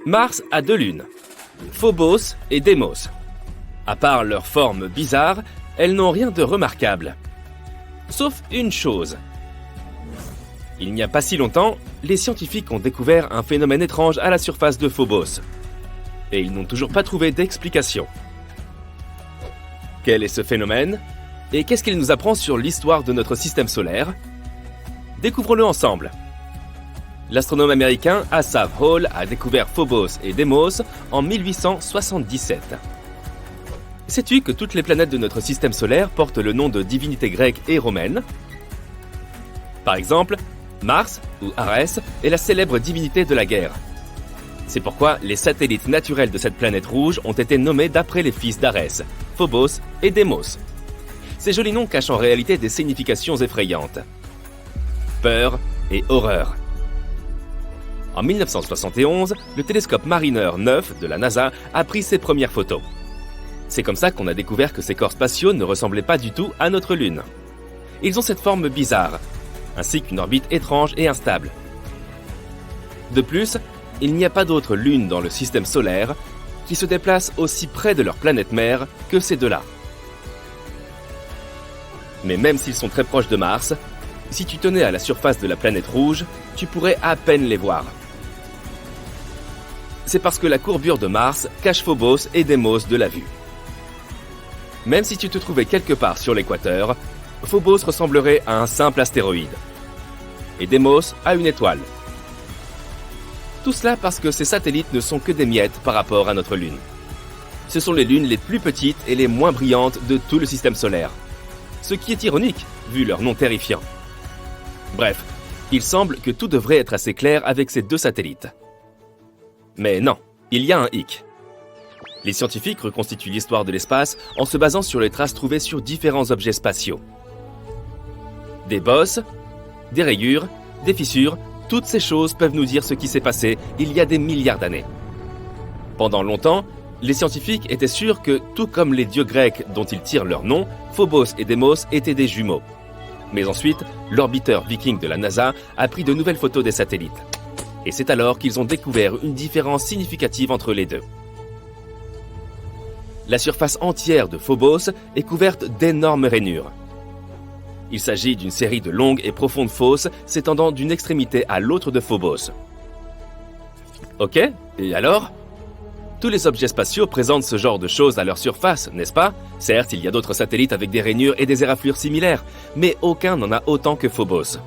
Mars a deux lunes, Phobos et Deimos. À part leur forme bizarre, elles n'ont rien de remarquable. Sauf une chose. Il n'y a pas si longtemps, les scientifiques ont découvert un phénomène étrange à la surface de Phobos. Et ils n'ont toujours pas trouvé d'explication. Quel est ce phénomène? Et qu'est-ce qu'il nous apprend sur l'histoire de notre système solaire? Découvrons-le ensemble. L'astronome américain Asaph Hall a découvert Phobos et Deimos en 1877. Sais-tu que toutes les planètes de notre système solaire portent le nom de divinités grecques et romaines? Par exemple, Mars, ou Arès, est la célèbre divinité de la guerre. C'est pourquoi les satellites naturels de cette planète rouge ont été nommés d'après les fils d'Arès, Phobos et Deimos. Ces jolis noms cachent en réalité des significations effrayantes. Peur et horreur. En 1971, le télescope Mariner 9 de la NASA a pris ses premières photos. C'est comme ça qu'on a découvert que ces corps spatiaux ne ressemblaient pas du tout à notre Lune. Ils ont cette forme bizarre, ainsi qu'une orbite étrange et instable. De plus, il n'y a pas d'autres lunes dans le système solaire qui se déplacent aussi près de leur planète mère que ces deux-là. Mais même s'ils sont très proches de Mars, si tu tenais à la surface de la planète rouge, tu pourrais à peine les voir. C'est parce que la courbure de Mars cache Phobos et Deimos de la vue. Même si tu te trouvais quelque part sur l'équateur, Phobos ressemblerait à un simple astéroïde, et Deimos à une étoile. Tout cela parce que ces satellites ne sont que des miettes par rapport à notre Lune. Ce sont les lunes les plus petites et les moins brillantes de tout le système solaire. Ce qui est ironique, vu leur nom terrifiant. Bref, il semble que tout devrait être assez clair avec ces deux satellites. Mais non, il y a un hic. Les scientifiques reconstituent l'histoire de l'espace en se basant sur les traces trouvées sur différents objets spatiaux. Des bosses, des rayures, des fissures, toutes ces choses peuvent nous dire ce qui s'est passé il y a des milliards d'années. Pendant longtemps, les scientifiques étaient sûrs que, tout comme les dieux grecs dont ils tirent leur nom, Phobos et Deimos étaient des jumeaux. Mais ensuite, l'orbiteur viking de la NASA a pris de nouvelles photos des satellites. Et c'est alors qu'ils ont découvert une différence significative entre les deux. La surface entière de Phobos est couverte d'énormes rainures. Il s'agit d'une série de longues et profondes fosses s'étendant d'une extrémité à l'autre de Phobos. Ok, et alors? Tous les objets spatiaux présentent ce genre de choses à leur surface, n'est-ce pas? Certes, il y a d'autres satellites avec des rainures et des éraflures similaires, mais aucun n'en a autant que Phobos.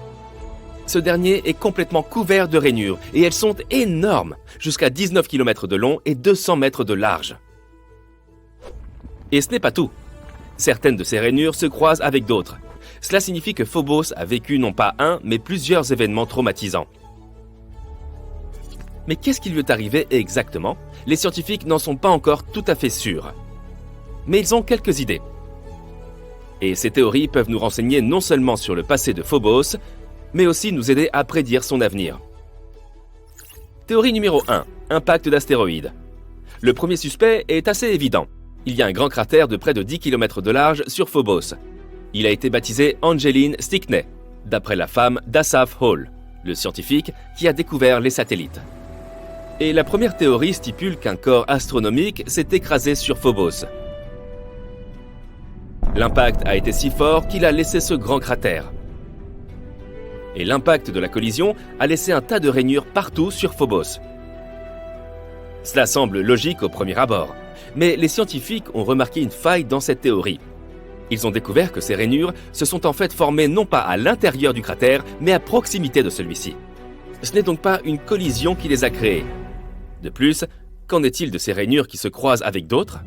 Ce dernier est complètement couvert de rainures, et elles sont énormes, jusqu'à 19 km de long et 200 mètres de large. Et ce n'est pas tout. Certaines de ces rainures se croisent avec d'autres. Cela signifie que Phobos a vécu non pas un, mais plusieurs événements traumatisants. Mais qu'est-ce qui lui est arrivé exactement? Les scientifiques n'en sont pas encore tout à fait sûrs. Mais ils ont quelques idées. Et ces théories peuvent nous renseigner non seulement sur le passé de Phobos, mais aussi nous aider à prédire son avenir. Théorie numéro 1. Impact d'astéroïdes. Le premier suspect est assez évident. Il y a un grand cratère de près de 10 km de large sur Phobos. Il a été baptisé Angeline Stickney, d'après la femme d'Asaph Hall, le scientifique qui a découvert les satellites. Et la première théorie stipule qu'un corps astronomique s'est écrasé sur Phobos. L'impact a été si fort qu'il a laissé ce grand cratère. Et l'impact de la collision a laissé un tas de rainures partout sur Phobos. Cela semble logique au premier abord, mais les scientifiques ont remarqué une faille dans cette théorie. Ils ont découvert que ces rainures se sont en fait formées non pas à l'intérieur du cratère, mais à proximité de celui-ci. Ce n'est donc pas une collision qui les a créées. De plus, qu'en est-il de ces rainures qui se croisent avec d'autres?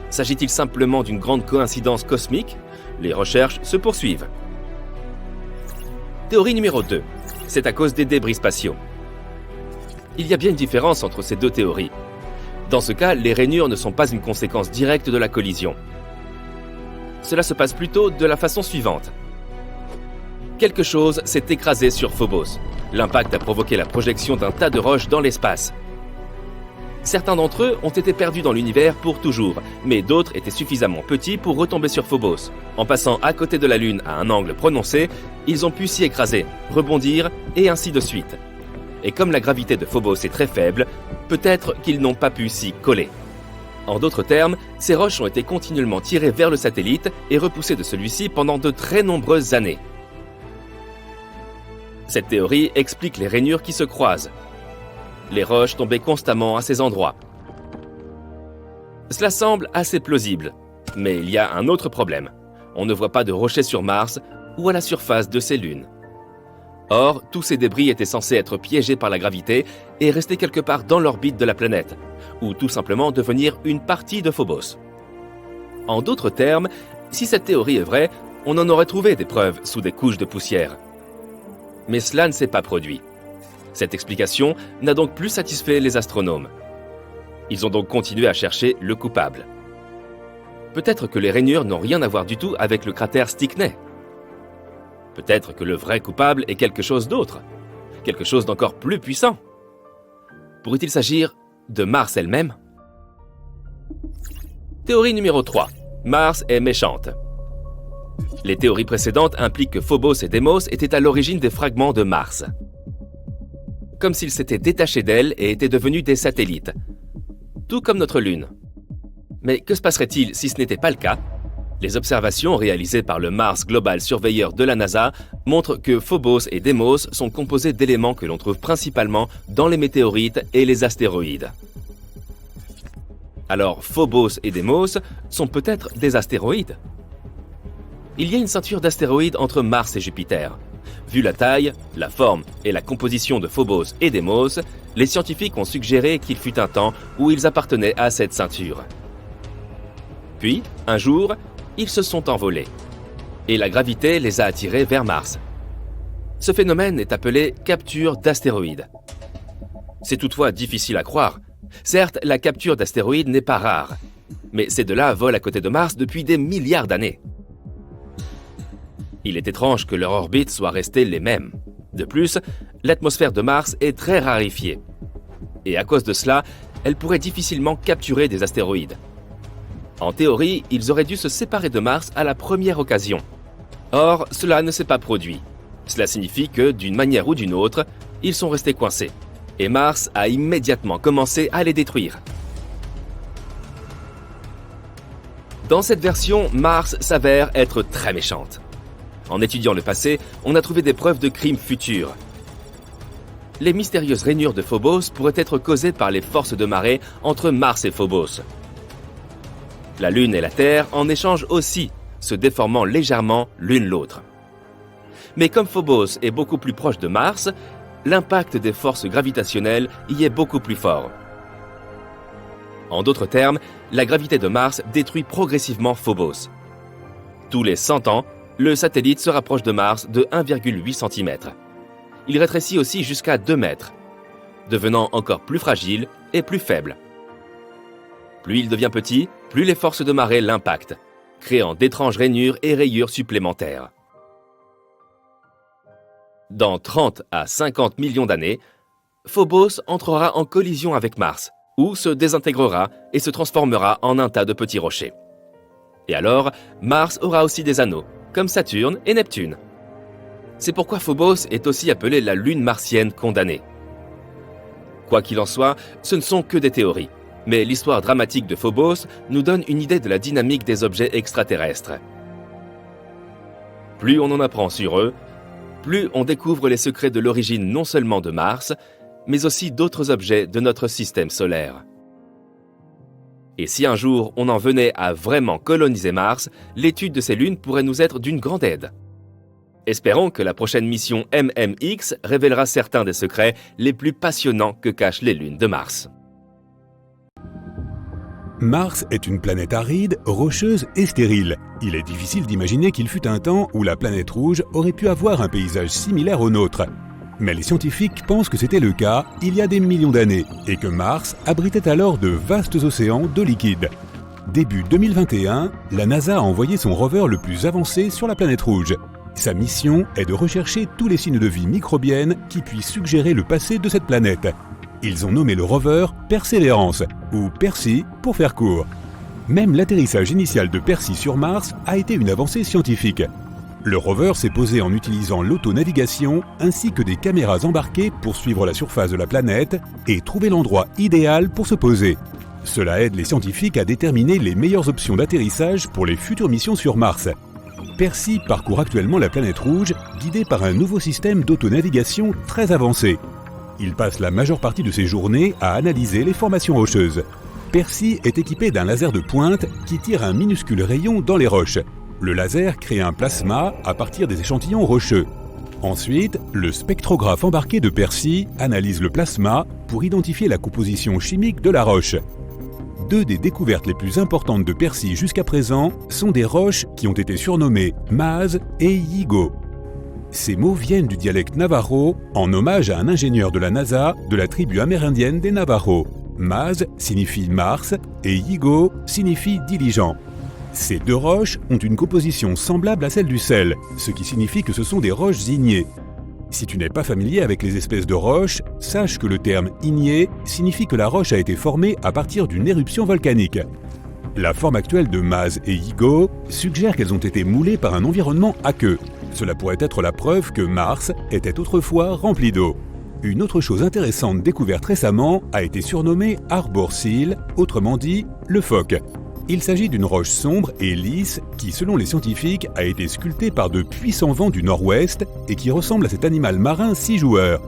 S'agit-il simplement d'une grande coïncidence cosmique? Les recherches se poursuivent. Théorie numéro 2. C'est à cause des débris spatiaux. Il y a bien une différence entre ces deux théories. Dans ce cas, les rainures ne sont pas une conséquence directe de la collision. Cela se passe plutôt de la façon suivante. Quelque chose s'est écrasé sur Phobos. L'impact a provoqué la projection d'un tas de roches dans l'espace. Certains d'entre eux ont été perdus dans l'univers pour toujours, mais d'autres étaient suffisamment petits pour retomber sur Phobos. En passant à côté de la Lune à un angle prononcé, ils ont pu s'y écraser, rebondir et ainsi de suite. Et comme la gravité de Phobos est très faible, peut-être qu'ils n'ont pas pu s'y coller. En d'autres termes, ces roches ont été continuellement tirées vers le satellite et repoussées de celui-ci pendant de très nombreuses années. Cette théorie explique les rainures qui se croisent. Les roches tombaient constamment à ces endroits. Cela semble assez plausible, mais il y a un autre problème. On ne voit pas de rochers sur Mars ou à la surface de ses lunes. Or, tous ces débris étaient censés être piégés par la gravité et rester quelque part dans l'orbite de la planète, ou tout simplement devenir une partie de Phobos. En d'autres termes, si cette théorie est vraie, on en aurait trouvé des preuves sous des couches de poussière. Mais cela ne s'est pas produit. Cette explication n'a donc plus satisfait les astronomes. Ils ont donc continué à chercher le coupable. Peut-être que les rainures n'ont rien à voir du tout avec le cratère Stickney. Peut-être que le vrai coupable est quelque chose d'autre, quelque chose d'encore plus puissant. Pourrait-il s'agir de Mars elle-même? Théorie numéro 3. Mars est méchante. Les théories précédentes impliquent que Phobos et Deimos étaient à l'origine des fragments de Mars. Comme s'ils s'étaient détachés d'elle et étaient devenus des satellites. Tout comme notre Lune. Mais que se passerait-il si ce n'était pas le cas? Les observations réalisées par le Mars Global Surveyor de la NASA montrent que Phobos et Deimos sont composés d'éléments que l'on trouve principalement dans les météorites et les astéroïdes. Alors Phobos et Deimos sont peut-être des astéroïdes? Il y a une ceinture d'astéroïdes entre Mars et Jupiter. Vu la taille, la forme et la composition de Phobos et Deimos, les scientifiques ont suggéré qu'il fut un temps où ils appartenaient à cette ceinture. Puis, un jour, ils se sont envolés. Et la gravité les a attirés vers Mars. Ce phénomène est appelé capture d'astéroïdes. C'est toutefois difficile à croire. Certes, la capture d'astéroïdes n'est pas rare. Mais ces deux-là volent à côté de Mars depuis des milliards d'années. Il est étrange que leur orbite soit restée les mêmes. De plus, l'atmosphère de Mars est très raréfiée. Et à cause de cela, elle pourrait difficilement capturer des astéroïdes. En théorie, ils auraient dû se séparer de Mars à la première occasion. Or, cela ne s'est pas produit. Cela signifie que, d'une manière ou d'une autre, ils sont restés coincés. Et Mars a immédiatement commencé à les détruire. Dans cette version, Mars s'avère être très méchante. En étudiant le passé, on a trouvé des preuves de crimes futurs. Les mystérieuses rainures de Phobos pourraient être causées par les forces de marée entre Mars et Phobos. La Lune et la Terre en échangent aussi, se déformant légèrement l'une l'autre. Mais comme Phobos est beaucoup plus proche de Mars, l'impact des forces gravitationnelles y est beaucoup plus fort. En d'autres termes, la gravité de Mars détruit progressivement Phobos. Tous les 100 ans, le satellite se rapproche de Mars de 1,8 cm. Il rétrécit aussi jusqu'à 2 mètres, devenant encore plus fragile et plus faible. Plus il devient petit, plus les forces de marée l'impactent, créant d'étranges rainures et rayures supplémentaires. Dans 30 à 50 millions d'années, Phobos entrera en collision avec Mars, ou se désintégrera et se transformera en un tas de petits rochers. Et alors, Mars aura aussi des anneaux, comme Saturne et Neptune. C'est pourquoi Phobos est aussi appelée la lune martienne condamnée. Quoi qu'il en soit, ce ne sont que des théories. Mais l'histoire dramatique de Phobos nous donne une idée de la dynamique des objets extraterrestres. Plus on en apprend sur eux, plus on découvre les secrets de l'origine non seulement de Mars, mais aussi d'autres objets de notre système solaire. Et si un jour on en venait à vraiment coloniser Mars, l'étude de ces lunes pourrait nous être d'une grande aide. Espérons que la prochaine mission MMX révélera certains des secrets les plus passionnants que cachent les lunes de Mars. Mars est une planète aride, rocheuse et stérile. Il est difficile d'imaginer qu'il fut un temps où la planète rouge aurait pu avoir un paysage similaire au nôtre. Mais les scientifiques pensent que c'était le cas il y a des millions d'années et que Mars abritait alors de vastes océans d'eau liquide. Début 2021, la NASA a envoyé son rover le plus avancé sur la planète rouge. Sa mission est de rechercher tous les signes de vie microbienne qui puissent suggérer le passé de cette planète. Ils ont nommé le rover Persévérance, ou Percy pour faire court. Même l'atterrissage initial de Percy sur Mars a été une avancée scientifique. Le rover s'est posé en utilisant l'autonavigation ainsi que des caméras embarquées pour suivre la surface de la planète et trouver l'endroit idéal pour se poser. Cela aide les scientifiques à déterminer les meilleures options d'atterrissage pour les futures missions sur Mars. Percy parcourt actuellement la planète rouge, guidé par un nouveau système d'autonavigation très avancé. Il passe la majeure partie de ses journées à analyser les formations rocheuses. Percy est équipé d'un laser de pointe qui tire un minuscule rayon dans les roches. Le laser crée un plasma à partir des échantillons rocheux. Ensuite, le spectrographe embarqué de Percy analyse le plasma pour identifier la composition chimique de la roche. Deux des découvertes les plus importantes de Percy jusqu'à présent sont des roches qui ont été surnommées Maz et Yigo. Ces mots viennent du dialecte navajo en hommage à un ingénieur de la NASA de la tribu amérindienne des Navajos. Maz signifie Mars et Yigo signifie diligent. Ces deux roches ont une composition semblable à celle du sel, ce qui signifie que ce sont des roches ignées. Si tu n'es pas familier avec les espèces de roches, sache que le terme igné signifie que la roche a été formée à partir d'une éruption volcanique. La forme actuelle de Maz et Yigo suggère qu'elles ont été moulées par un environnement aqueux. Cela pourrait être la preuve que Mars était autrefois rempli d'eau. Une autre chose intéressante découverte récemment a été surnommée Arbor Seal, autrement dit le phoque. Il s'agit d'une roche sombre et lisse qui, selon les scientifiques, a été sculptée par de puissants vents du nord-ouest et qui ressemble à cet animal marin 6 joueurs.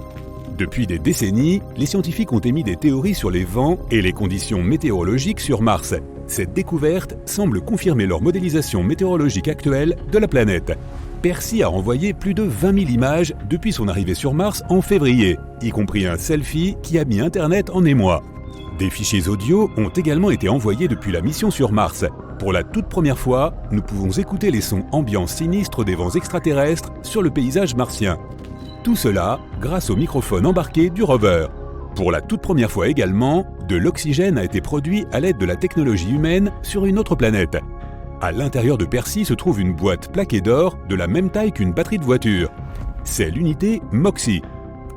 Depuis des décennies, les scientifiques ont émis des théories sur les vents et les conditions météorologiques sur Mars. Cette découverte semble confirmer leur modélisation météorologique actuelle de la planète. Percy a renvoyé plus de 20 000 images depuis son arrivée sur Mars en février, y compris un selfie qui a mis Internet en émoi. Des fichiers audio ont également été envoyés depuis la mission sur Mars. Pour la toute première fois, nous pouvons écouter les sons ambiants sinistres des vents extraterrestres sur le paysage martien. Tout cela grâce au microphone embarqué du rover. Pour la toute première fois également, de l'oxygène a été produit à l'aide de la technologie humaine sur une autre planète. À l'intérieur de Percy se trouve une boîte plaquée d'or de la même taille qu'une batterie de voiture. C'est l'unité MOXIE.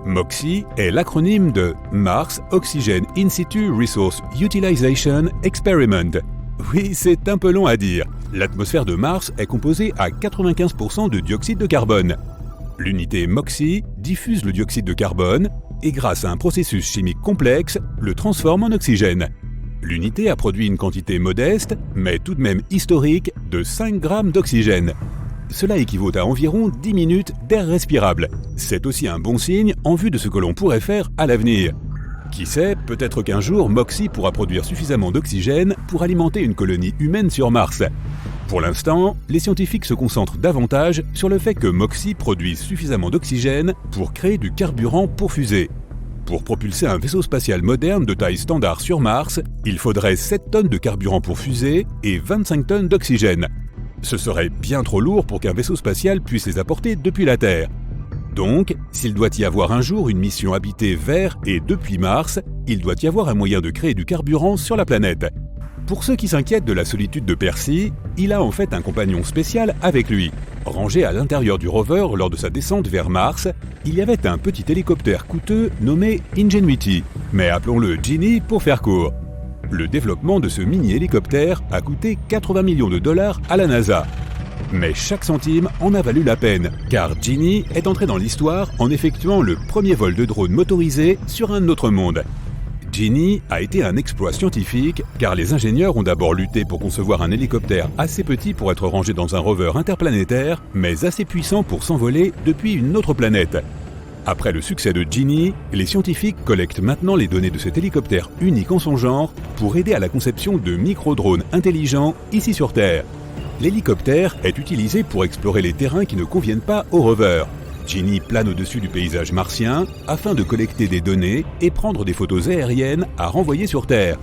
MOXIE est l'acronyme de Mars Oxygen In Situ Resource Utilization Experiment. Oui, c'est un peu long à dire. L'atmosphère de Mars est composée à 95% de dioxyde de carbone. L'unité MOXIE diffuse le dioxyde de carbone et grâce à un processus chimique complexe, le transforme en oxygène. L'unité a produit une quantité modeste, mais tout de même historique, de 5 grammes d'oxygène. Cela équivaut à environ 10 minutes d'air respirable. C'est aussi un bon signe en vue de ce que l'on pourrait faire à l'avenir. Qui sait, peut-être qu'un jour MOXIE pourra produire suffisamment d'oxygène pour alimenter une colonie humaine sur Mars. Pour l'instant, les scientifiques se concentrent davantage sur le fait que MOXIE produise suffisamment d'oxygène pour créer du carburant pour fusée. Pour propulser un vaisseau spatial moderne de taille standard sur Mars, il faudrait 7 tonnes de carburant pour fusée et 25 tonnes d'oxygène. Ce serait bien trop lourd pour qu'un vaisseau spatial puisse les apporter depuis la Terre. Donc, s'il doit y avoir un jour une mission habitée vers et depuis Mars, il doit y avoir un moyen de créer du carburant sur la planète. Pour ceux qui s'inquiètent de la solitude de Percy, il a en fait un compagnon spécial avec lui. Rangé à l'intérieur du rover lors de sa descente vers Mars, il y avait un petit hélicoptère coûteux nommé Ingenuity, mais appelons-le Genie pour faire court. Le développement de ce mini-hélicoptère a coûté 80 millions de dollars à la NASA. Mais chaque centime en a valu la peine, car Genie est entré dans l'histoire en effectuant le premier vol de drone motorisé sur un autre monde. Genie a été un exploit scientifique, car les ingénieurs ont d'abord lutté pour concevoir un hélicoptère assez petit pour être rangé dans un rover interplanétaire, mais assez puissant pour s'envoler depuis une autre planète. Après le succès de Genie, les scientifiques collectent maintenant les données de cet hélicoptère unique en son genre pour aider à la conception de micro-drones intelligents ici sur Terre. L'hélicoptère est utilisé pour explorer les terrains qui ne conviennent pas au rover. Genie plane au-dessus du paysage martien afin de collecter des données et prendre des photos aériennes à renvoyer sur Terre.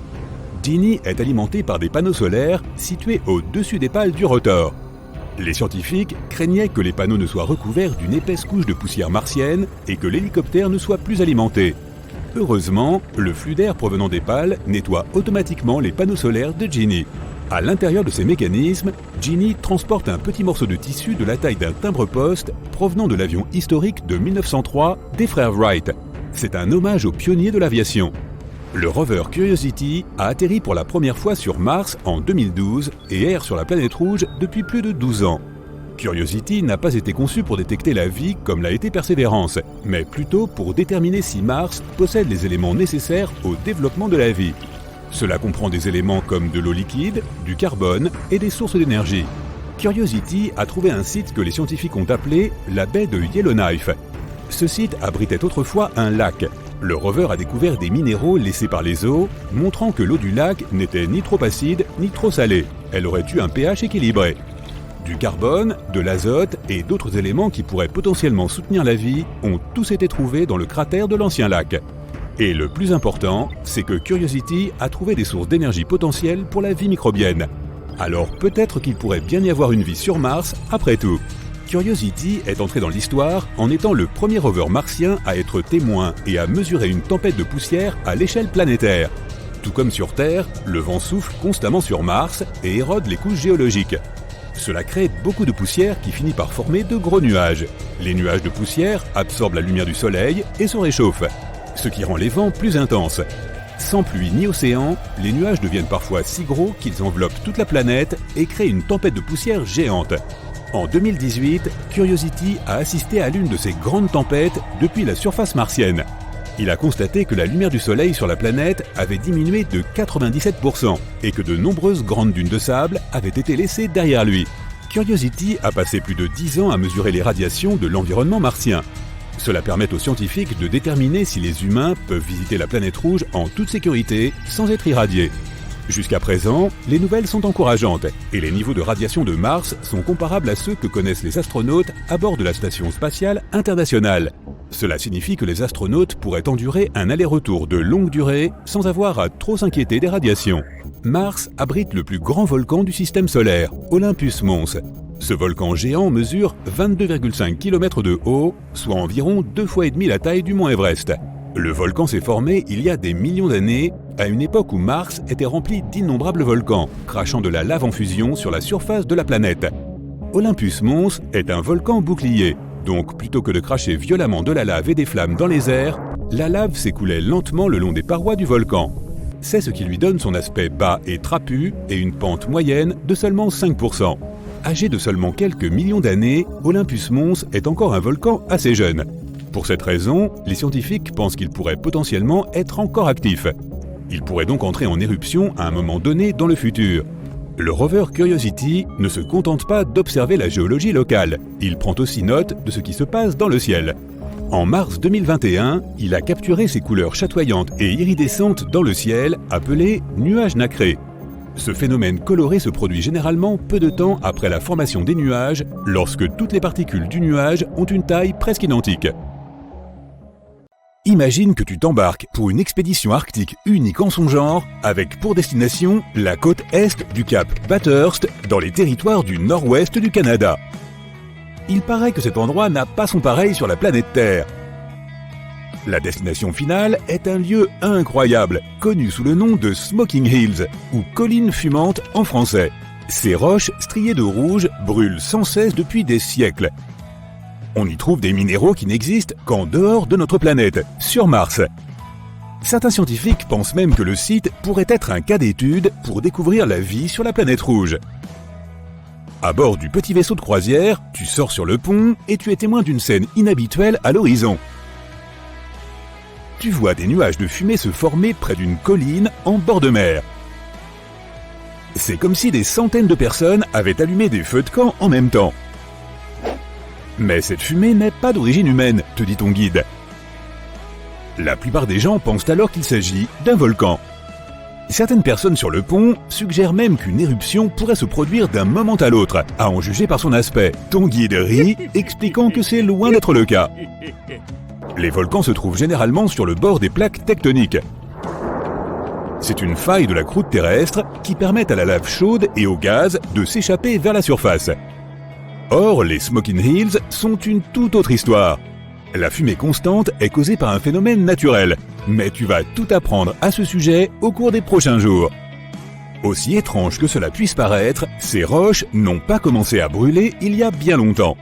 Genie est alimenté par des panneaux solaires situés au-dessus des pales du rotor. Les scientifiques craignaient que les panneaux ne soient recouverts d'une épaisse couche de poussière martienne et que l'hélicoptère ne soit plus alimenté. Heureusement, le flux d'air provenant des pales nettoie automatiquement les panneaux solaires de Genie. À l'intérieur de ces mécanismes, Genie transporte un petit morceau de tissu de la taille d'un timbre-poste provenant de l'avion historique de 1903 des frères Wright. C'est un hommage aux pionniers de l'aviation. Le rover Curiosity a atterri pour la première fois sur Mars en 2012 et erre sur la planète rouge depuis plus de 12 ans. Curiosity n'a pas été conçu pour détecter la vie comme l'a été Perseverance, mais plutôt pour déterminer si Mars possède les éléments nécessaires au développement de la vie. Cela comprend des éléments comme de l'eau liquide, du carbone et des sources d'énergie. Curiosity a trouvé un site que les scientifiques ont appelé la baie de Yellowknife. Ce site abritait autrefois un lac. Le rover a découvert des minéraux laissés par les eaux, montrant que l'eau du lac n'était ni trop acide ni trop salée. Elle aurait eu un pH équilibré. Du carbone, de l'azote et d'autres éléments qui pourraient potentiellement soutenir la vie ont tous été trouvés dans le cratère de l'ancien lac. Et le plus important, c'est que Curiosity a trouvé des sources d'énergie potentielles pour la vie microbienne. Alors peut-être qu'il pourrait bien y avoir une vie sur Mars après tout. Curiosity est entré dans l'histoire en étant le premier rover martien à être témoin et à mesurer une tempête de poussière à l'échelle planétaire. Tout comme sur Terre, le vent souffle constamment sur Mars et érode les couches géologiques. Cela crée beaucoup de poussière qui finit par former de gros nuages. Les nuages de poussière absorbent la lumière du soleil et se réchauffent, ce qui rend les vents plus intenses. Sans pluie ni océan, les nuages deviennent parfois si gros qu'ils enveloppent toute la planète et créent une tempête de poussière géante. En 2018, Curiosity a assisté à l'une de ces grandes tempêtes depuis la surface martienne. Il a constaté que la lumière du soleil sur la planète avait diminué de 97% et que de nombreuses grandes dunes de sable avaient été laissées derrière lui. Curiosity a passé plus de 10 ans à mesurer les radiations de l'environnement martien. Cela permet aux scientifiques de déterminer si les humains peuvent visiter la planète rouge en toute sécurité sans être irradiés. Jusqu'à présent, les nouvelles sont encourageantes et les niveaux de radiation de Mars sont comparables à ceux que connaissent les astronautes à bord de la Station spatiale internationale. Cela signifie que les astronautes pourraient endurer un aller-retour de longue durée sans avoir à trop s'inquiéter des radiations. Mars abrite le plus grand volcan du système solaire, Olympus Mons. Ce volcan géant mesure 22,5 km de haut, soit environ 2,5 fois la taille du mont Everest. Le volcan s'est formé il y a des millions d'années, à une époque où Mars était rempli d'innombrables volcans, crachant de la lave en fusion sur la surface de la planète. Olympus Mons est un volcan bouclier, donc plutôt que de cracher violemment de la lave et des flammes dans les airs, la lave s'écoulait lentement le long des parois du volcan. C'est ce qui lui donne son aspect bas et trapu et une pente moyenne de seulement 5%. Âgé de seulement quelques millions d'années, Olympus Mons est encore un volcan assez jeune. Pour cette raison, les scientifiques pensent qu'il pourrait potentiellement être encore actif. Il pourrait donc entrer en éruption à un moment donné dans le futur. Le rover Curiosity ne se contente pas d'observer la géologie locale, il prend aussi note de ce qui se passe dans le ciel. En mars 2021, il a capturé ces couleurs chatoyantes et iridescentes dans le ciel, appelées nuages nacrés. Ce phénomène coloré se produit généralement peu de temps après la formation des nuages, lorsque toutes les particules du nuage ont une taille presque identique. Imagine que tu t'embarques pour une expédition arctique unique en son genre, avec pour destination la côte est du cap Bathurst, dans les territoires du nord-ouest du Canada. Il paraît que cet endroit n'a pas son pareil sur la planète Terre. La destination finale est un lieu incroyable, connu sous le nom de Smoking Hills, ou collines fumantes en français. Ces roches striées de rouge brûlent sans cesse depuis des siècles. On y trouve des minéraux qui n'existent qu'en dehors de notre planète, sur Mars. Certains scientifiques pensent même que le site pourrait être un cas d'étude pour découvrir la vie sur la planète rouge. À bord du petit vaisseau de croisière, tu sors sur le pont et tu es témoin d'une scène inhabituelle à l'horizon. Tu vois des nuages de fumée se former près d'une colline en bord de mer. C'est comme si des centaines de personnes avaient allumé des feux de camp en même temps. Mais cette fumée n'est pas d'origine humaine, te dit ton guide. La plupart des gens pensent alors qu'il s'agit d'un volcan. Certaines personnes sur le pont suggèrent même qu'une éruption pourrait se produire d'un moment à l'autre, à en juger par son aspect. Ton guide rit, expliquant que c'est loin d'être le cas. Les volcans se trouvent généralement sur le bord des plaques tectoniques. C'est une faille de la croûte terrestre qui permet à la lave chaude et au gaz de s'échapper vers la surface. Or, les Smoking Hills sont une toute autre histoire. La fumée constante est causée par un phénomène naturel, mais tu vas tout apprendre à ce sujet au cours des prochains jours. Aussi étrange que cela puisse paraître, ces roches n'ont pas commencé à brûler il y a bien longtemps.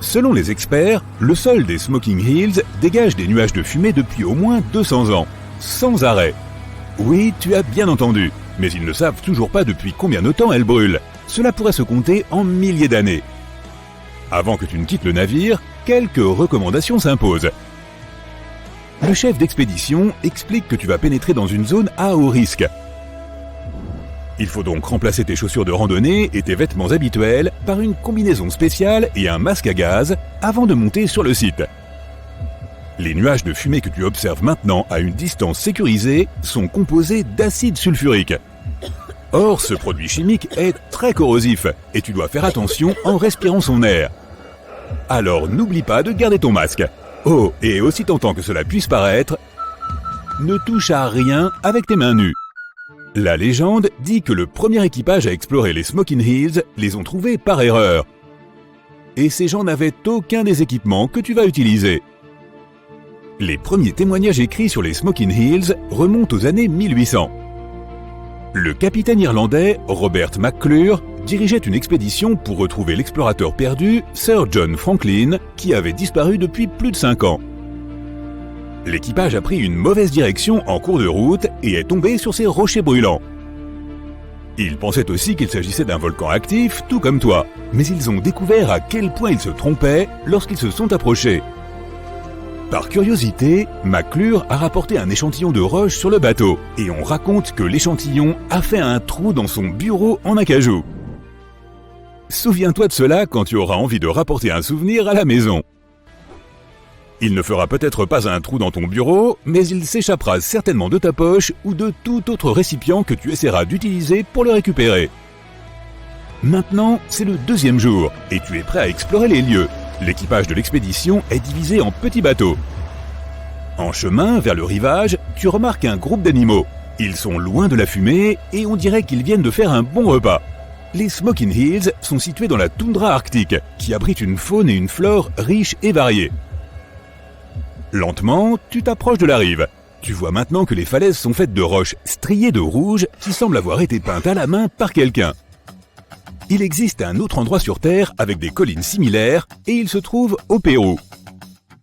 Selon les experts, le sol des Smoking Hills dégage des nuages de fumée depuis au moins 200 ans, sans arrêt. Oui, tu as bien entendu, mais ils ne savent toujours pas depuis combien de temps elles brûlent. Cela pourrait se compter en milliers d'années. Avant que tu ne quittes le navire, quelques recommandations s'imposent. Le chef d'expédition explique que tu vas pénétrer dans une zone à haut risque. Il faut donc remplacer tes chaussures de randonnée et tes vêtements habituels par une combinaison spéciale et un masque à gaz avant de monter sur le site. Les nuages de fumée que tu observes maintenant à une distance sécurisée sont composés d'acide sulfurique. Or, ce produit chimique est très corrosif et tu dois faire attention en respirant son air. Alors n'oublie pas de garder ton masque. Oh, et aussi tentant que cela puisse paraître, ne touche à rien avec tes mains nues. La légende dit que le premier équipage à explorer les Smoking Hills les ont trouvés par erreur. Et ces gens n'avaient aucun des équipements que tu vas utiliser. Les premiers témoignages écrits sur les Smoking Hills remontent aux années 1800. Le capitaine irlandais Robert McClure dirigeait une expédition pour retrouver l'explorateur perdu Sir John Franklin qui avait disparu depuis plus de 5 ans. L'équipage a pris une mauvaise direction en cours de route et est tombé sur ces rochers brûlants. Ils pensaient aussi qu'il s'agissait d'un volcan actif, tout comme toi, mais ils ont découvert à quel point ils se trompaient lorsqu'ils se sont approchés. Par curiosité, McClure a rapporté un échantillon de roche sur le bateau et on raconte que l'échantillon a fait un trou dans son bureau en acajou. Souviens-toi de cela quand tu auras envie de rapporter un souvenir à la maison. Il ne fera peut-être pas un trou dans ton bureau, mais il s'échappera certainement de ta poche ou de tout autre récipient que tu essaieras d'utiliser pour le récupérer. Maintenant, c'est le 2e jour et tu es prêt à explorer les lieux. L'équipage de l'expédition est divisé en petits bateaux. En chemin vers le rivage, tu remarques un groupe d'animaux. Ils sont loin de la fumée et on dirait qu'ils viennent de faire un bon repas. Les Smoking Hills sont situés dans la toundra arctique, qui abrite une faune et une flore riches et variées. Lentement, tu t'approches de la rive. Tu vois maintenant que les falaises sont faites de roches striées de rouge qui semblent avoir été peintes à la main par quelqu'un. Il existe un autre endroit sur Terre avec des collines similaires et il se trouve au Pérou.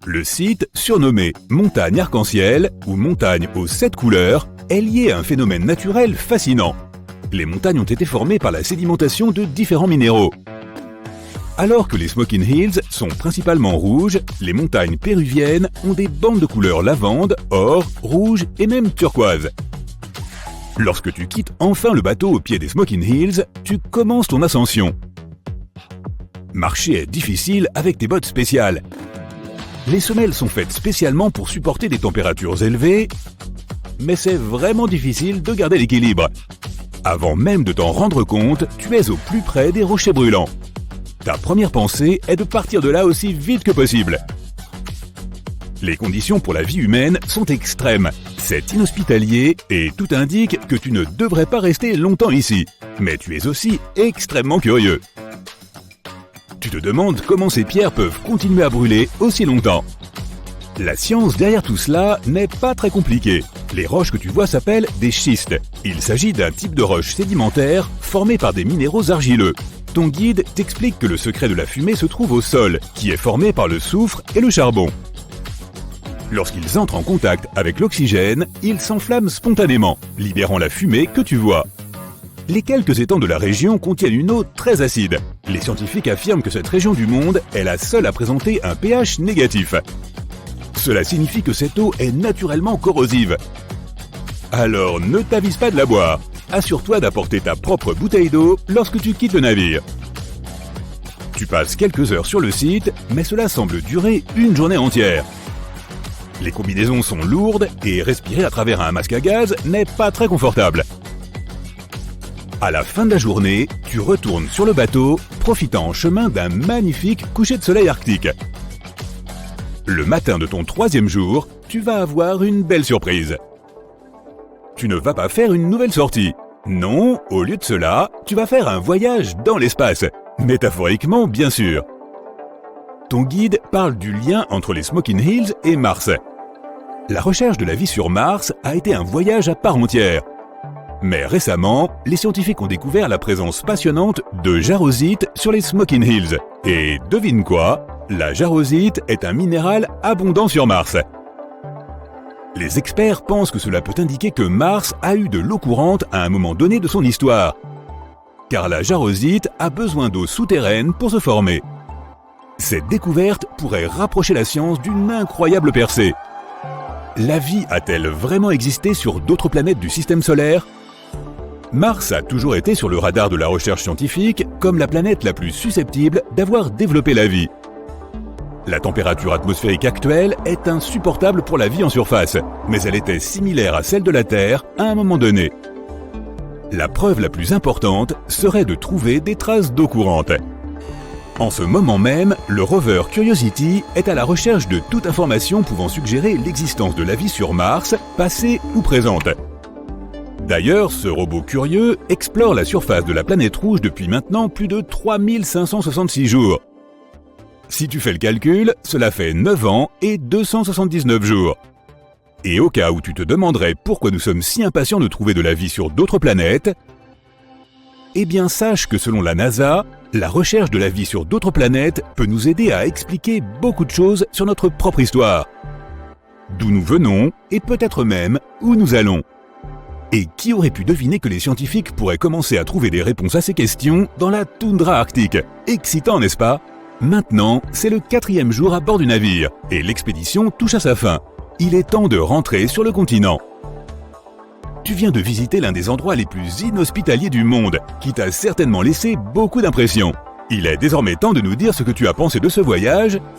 Le site, surnommé Montagne Arc-en-Ciel ou Montagne aux 7 couleurs, est lié à un phénomène naturel fascinant. Les montagnes ont été formées par la sédimentation de différents minéraux. Alors que les Smoking Hills sont principalement rouges, les montagnes péruviennes ont des bandes de couleurs lavande, or, rouge et même turquoise. Lorsque tu quittes enfin le bateau au pied des Smoking Hills, tu commences ton ascension. Marcher est difficile avec tes bottes spéciales. Les semelles sont faites spécialement pour supporter des températures élevées, mais c'est vraiment difficile de garder l'équilibre. Avant même de t'en rendre compte, tu es au plus près des rochers brûlants. Ta première pensée est de partir de là aussi vite que possible. Les conditions pour la vie humaine sont extrêmes. C'est inhospitalier et tout indique que tu ne devrais pas rester longtemps ici. Mais tu es aussi extrêmement curieux. Tu te demandes comment ces pierres peuvent continuer à brûler aussi longtemps. La science derrière tout cela n'est pas très compliquée. Les roches que tu vois s'appellent des schistes. Il s'agit d'un type de roche sédimentaire formée par des minéraux argileux. Ton guide t'explique que le secret de la fumée se trouve au sol, qui est formé par le soufre et le charbon. Lorsqu'ils entrent en contact avec l'oxygène, ils s'enflamment spontanément, libérant la fumée que tu vois. Les quelques étangs de la région contiennent une eau très acide. Les scientifiques affirment que cette région du monde est la seule à présenter un pH négatif. Cela signifie que cette eau est naturellement corrosive. Alors ne t'avise pas de la boire. Assure-toi d'apporter ta propre bouteille d'eau lorsque tu quittes le navire. Tu passes quelques heures sur le site, mais cela semble durer une journée entière. Les combinaisons sont lourdes et respirer à travers un masque à gaz n'est pas très confortable. À la fin de la journée, tu retournes sur le bateau, profitant en chemin d'un magnifique coucher de soleil arctique. Le matin de ton 3e jour, tu vas avoir une belle surprise. Tu ne vas pas faire une nouvelle sortie. Non, au lieu de cela, tu vas faire un voyage dans l'espace. Métaphoriquement, bien sûr. Ton guide parle du lien entre les Smoking Hills et Mars. La recherche de la vie sur Mars a été un voyage à part entière. Mais récemment, les scientifiques ont découvert la présence passionnante de jarosite sur les Smoking Hills. Et devine quoi? La jarosite est un minéral abondant sur Mars. Les experts pensent que cela peut indiquer que Mars a eu de l'eau courante à un moment donné de son histoire. Car la jarosite a besoin d'eau souterraine pour se former. Cette découverte pourrait rapprocher la science d'une incroyable percée. La vie a-t-elle vraiment existé sur d'autres planètes du système solaire ? Mars a toujours été sur le radar de la recherche scientifique comme la planète la plus susceptible d'avoir développé la vie. La température atmosphérique actuelle est insupportable pour la vie en surface, mais elle était similaire à celle de la Terre à un moment donné. La preuve la plus importante serait de trouver des traces d'eau courante. En ce moment même, le rover Curiosity est à la recherche de toute information pouvant suggérer l'existence de la vie sur Mars, passée ou présente. D'ailleurs, ce robot curieux explore la surface de la planète rouge depuis maintenant plus de 3566 jours. Si tu fais le calcul, cela fait 9 ans et 279 jours. Et au cas où tu te demanderais pourquoi nous sommes si impatients de trouver de la vie sur d'autres planètes, eh bien sache que selon la NASA, la recherche de la vie sur d'autres planètes peut nous aider à expliquer beaucoup de choses sur notre propre histoire. D'où nous venons et peut-être même où nous allons. Et qui aurait pu deviner que les scientifiques pourraient commencer à trouver des réponses à ces questions dans la toundra arctique ? Excitant, n'est-ce pas ? Maintenant, c'est le 4e jour à bord du navire et l'expédition touche à sa fin. Il est temps de rentrer sur le continent. Tu viens de visiter l'un des endroits les plus inhospitaliers du monde, qui t'a certainement laissé beaucoup d'impressions. Il est désormais temps de nous dire ce que tu as pensé de ce voyage